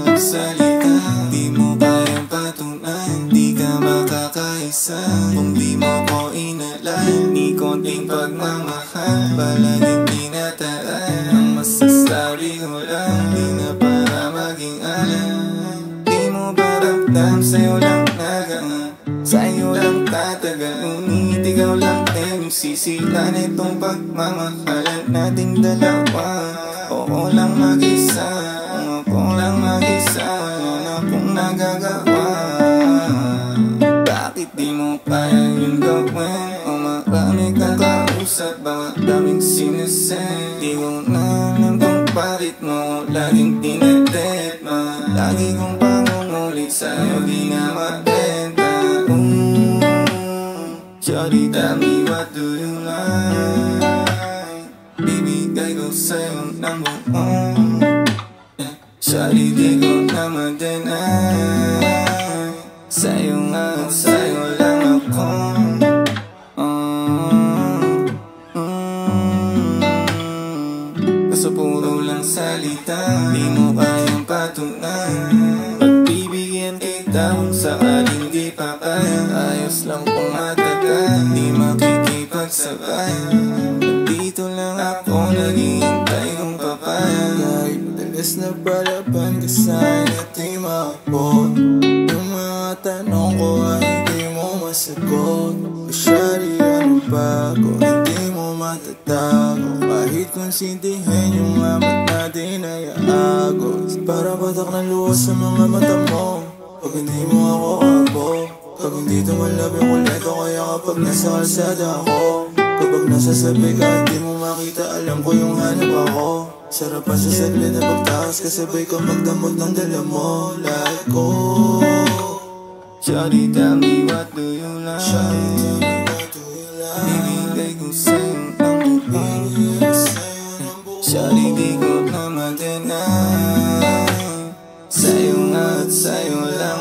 lang salita. Di mo kayang patunay, di ka makakaisa kung di mo ko inalay. Ni konting pagmamahal, palaging tinataray. Ang masasabi ko lang, di na para maging alay. Di mo ba ramdam, sa'yo lang nagaan, sa'yo lang tatagal. Ngunit ikaw lang din yung sisila nitong pagmamahalan nating dalawa. Oo lang mag-isa, ako lang mag-isa, wala na akong nagagawa. Bakit di mo kaya yung gawin? O marami kang kausap, bawat daming sinisend. Di ko na alam kung bakit mo laging tinetema. Lagi kong pangungulit sa'yo, di na mabenta. Shawty, tell me what do you like? Bibigay ko sa'yo ng buong. Shawty, di ko na ma-deny. Sa'yo nga at sa'yo lang ako. Kaso puro lang salita, di mo kayang patunay. Pagbibigyan kita kung sakaling di pa kaya. Ayos lang kung matagal, di makikipagsabay. Dito lang ako naghihintay kung papaya. Kahit madalas na palaban ka sana di maabot. Yung mga tanong ko ay hindi mo masagot. Shawty, ano ba kung hindi mo matatago? Kahit konsintihin yung amat natin ay aagos. Para batak ng luwas sa mga mata mo. Pag hindi mo ako, pag hindi tumalab yung kuleto, kaya kapag nasa kalsada ako. Kapag nasasabi ka at di mo makita, alam ko yung hanap ako. Sarapan sa saglit na pagtakas, kasabay ka magdamot ng dala mo. Like ko. Shawty, tell me what do you like? Shawty, tell me what do you like? Bibigay ko sa'yo ng buong. Shawty, di ko na ma-deny. Sa'yo nga at sa'yo lang